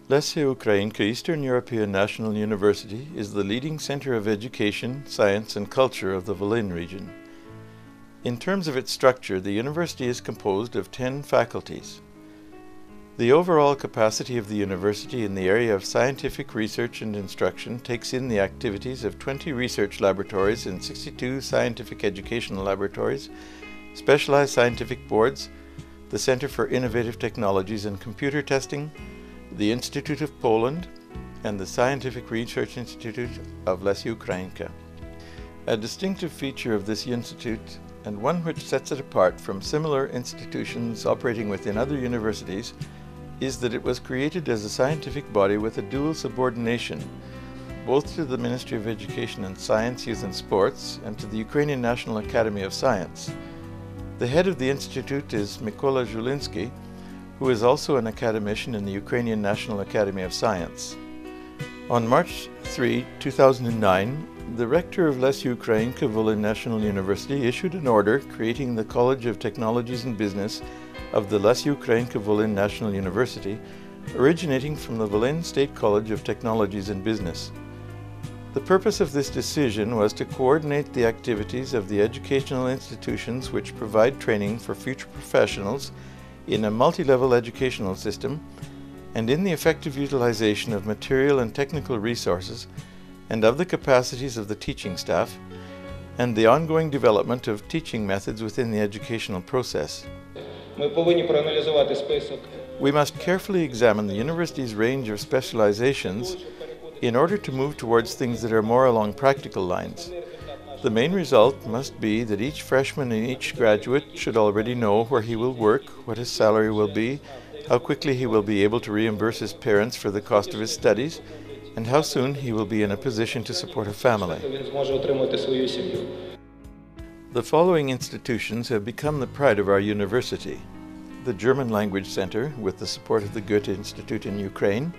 Lesia Ukrainka Eastern European National University is the leading center of education, science and culture of the Volyn region. In terms of its structure, the university is composed of 10 faculties. The overall capacity of the university in the area of scientific research and instruction takes in the activities of 20 research laboratories and 62 scientific educational laboratories, specialized scientific boards, the Center for Innovative Technologies and Computer Testing, the Institute of Poland, and the Scientific Research Institute of Lesia Ukrainka. A distinctive feature of this institute, and one which sets it apart from similar institutions operating within other universities, is that it was created as a scientific body with a dual subordination, both to the Ministry of Education and Science, Youth and Sports, and to the Ukrainian National Academy of Science. The head of the institute is Mykola Zhulinsky, who is also an academician in the Ukrainian National Academy of Science. On March 3, 2009, the rector of Lesia Ukrainka Volyn National University issued an order creating the College of Technologies and Business of the Lesia Ukrainka Volyn National University, originating from the Volyn State College of Technologies and Business. The purpose of this decision was to coordinate the activities of the educational institutions which provide training for future professionals in a multi-level educational system, and in the effective utilization of material and technical resources, and of the capacities of the teaching staff, and the ongoing development of teaching methods within the educational process. We must carefully examine the university's range of specializations in order to move towards things that are more along practical lines. The main result must be that each freshman and each graduate should already know where he will work, what his salary will be, how quickly he will be able to reimburse his parents for the cost of his studies, and how soon he will be in a position to support a family. The following institutions have become the pride of our university: the German Language Center, with the support of the Goethe Institute in Ukraine,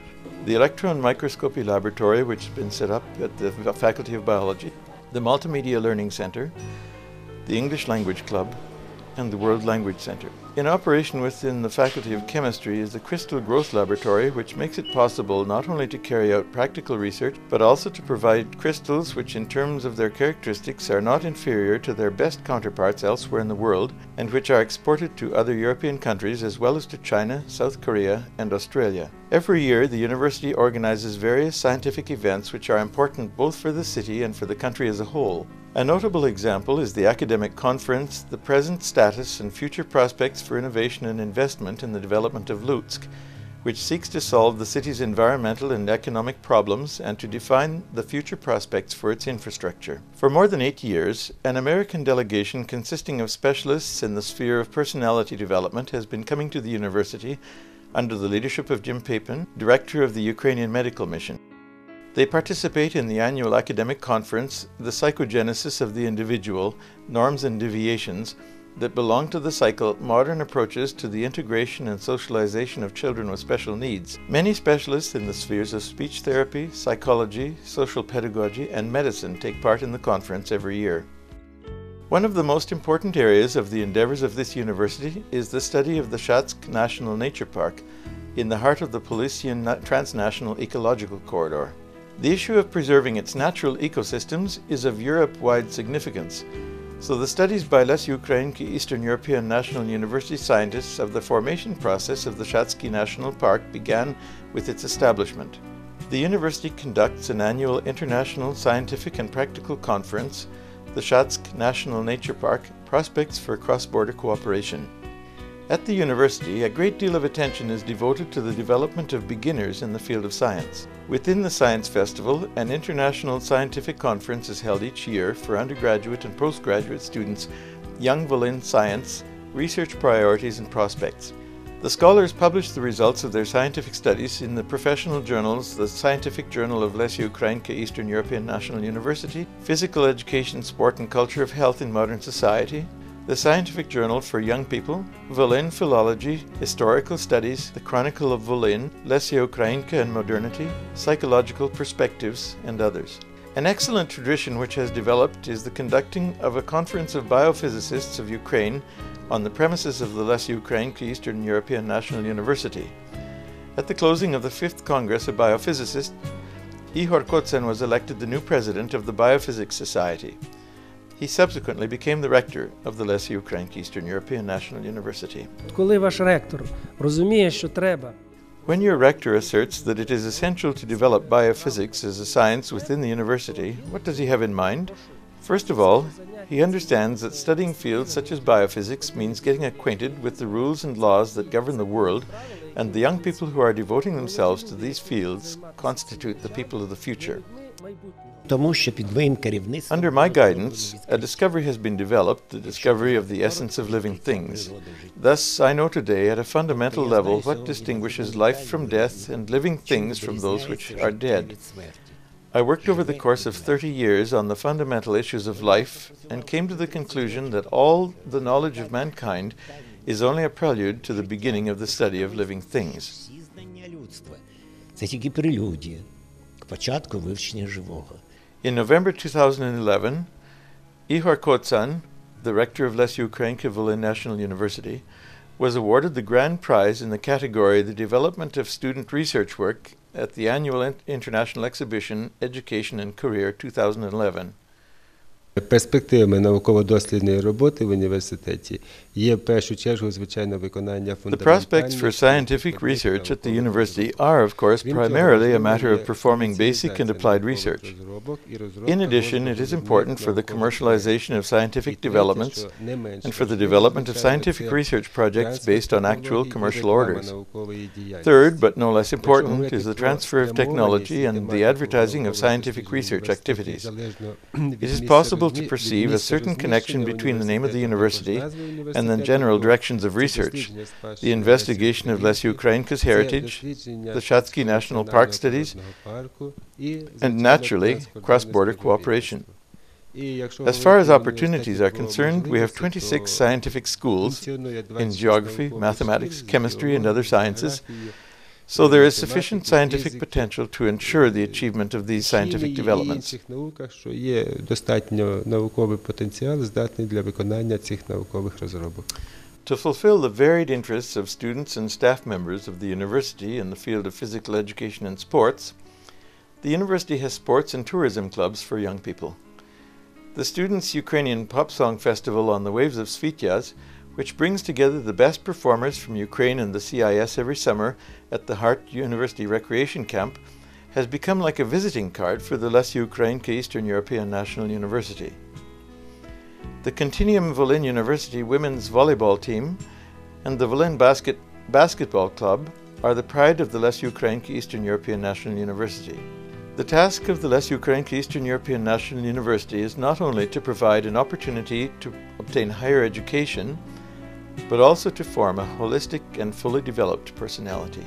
the Electron Microscopy Laboratory, which has been set up at the Faculty of Biology, the Multimedia Learning Center, the English Language Club, and the World Language Center. In operation within the Faculty of Chemistry is the Crystal Growth Laboratory, which makes it possible not only to carry out practical research, but also to provide crystals which in terms of their characteristics are not inferior to their best counterparts elsewhere in the world, and which are exported to other European countries as well as to China, South Korea, and Australia. Every year, the university organizes various scientific events which are important both for the city and for the country as a whole. A notable example is the academic conference, The Present Status and Future Prospects for Innovation and Investment in the Development of Lutsk, which seeks to solve the city's environmental and economic problems and to define the future prospects for its infrastructure. For more than 8 years, an American delegation consisting of specialists in the sphere of personality development has been coming to the university under the leadership of Jim Papin, director of the Ukrainian Medical Mission. They participate in the annual academic conference, The Psychogenesis of the Individual, Norms and Deviations, that belong to the cycle Modern Approaches to the Integration and Socialization of Children with Special Needs. Many specialists in the spheres of speech therapy, psychology, social pedagogy, and medicine take part in the conference every year. One of the most important areas of the endeavors of this university is the study of the Shatsk National Nature Park in the heart of the Polesian Transnational Ecological Corridor. The issue of preserving its natural ecosystems is of Europe-wide significance, so the studies by Lesia Ukrainka Eastern European National University scientists of the formation process of the Shatsky National Park began with its establishment. The university conducts an annual international scientific and practical conference, the Shatsk National Nature Park, Prospects for Cross-Border Cooperation. At the university, a great deal of attention is devoted to the development of beginners in the field of science. Within the Science Festival, an international scientific conference is held each year for undergraduate and postgraduate students, Young Volyn Science, Research Priorities and Prospects. The scholars publish the results of their scientific studies in the professional journals, the Scientific Journal of Lesia Ukrainka Eastern European National University, Physical Education, Sport and Culture of Health in Modern Society, the Scientific Journal for Young People, Volyn Philology, Historical Studies, the Chronicle of Volyn, Lesia Ukrainka and Modernity, Psychological Perspectives, and others. An excellent tradition which has developed is the conducting of a conference of biophysicists of Ukraine on the premises of the Les Ukrainski Eastern European National University. At the closing of the 5th Congress of Biophysicists, Ihor Kotsen was elected the new president of the Biophysics Society. He subsequently became the rector of the Les Ukrainski Eastern European National University. Коли ваш ректор розуміє, що треба When your rector asserts that it is essential to develop biophysics as a science within the university, what does he have in mind? First of all, he understands that studying fields such as biophysics means getting acquainted with the rules and laws that govern the world, and the young people who are devoting themselves to these fields constitute the people of the future. Under my guidance, a discovery has been developed, the discovery of the essence of living things. Thus, I know today at a fundamental level what distinguishes life from death and living things from those which are dead. I worked over the course of 30 years on the fundamental issues of life and came to the conclusion that all the knowledge of mankind is only a prelude to the beginning of the study of living things. In November 2011, Ihor Kotsen, the rector of Les Ukrainski Volyn National University, was awarded the grand prize in the category The Development of Student Research Work at the annual International Exhibition Education and Career 2011. Перспективами науково-дослідної роботи в університеті є в першу чергу, звичайно, виконання фундаментальних. The prospects for scientific research at the university are, of course, primarily a matter of performing basic and applied research. In addition, it is important for the commercialization of scientific developments and for the development of scientific research projects based on actual commercial orders. Third, but no less important, is the transfer of technology and the advertising of scientific research activities. It is possible to perceive a certain connection between the name of the university and the general directions of research, the investigation of Les Ukrainka's heritage, the Shatsky National Park studies, and naturally, cross-border cooperation. As far as opportunities are concerned, we have 26 scientific schools in geography, mathematics, chemistry, and other sciences, so there is sufficient scientific potential to ensure the achievement of these scientific developments. To fulfill the varied interests of students and staff members of the university in the field of physical education and sports, the university has sports and tourism clubs for young people. The Students' Ukrainian Pop Song Festival on the Waves of Svityaz, which brings together the best performers from Ukraine and the CIS every summer at the Hart University Recreation Camp, has become like a visiting card for the Les Ukrainski Eastern European National University. The Continuum Volyn University women's volleyball team and the Volyn basketball club are the pride of the Les Ukrainski Eastern European National University. The task of the Les Ukrainski Eastern European National University is not only to provide an opportunity to obtain higher education, but also to form a holistic and fully developed personality.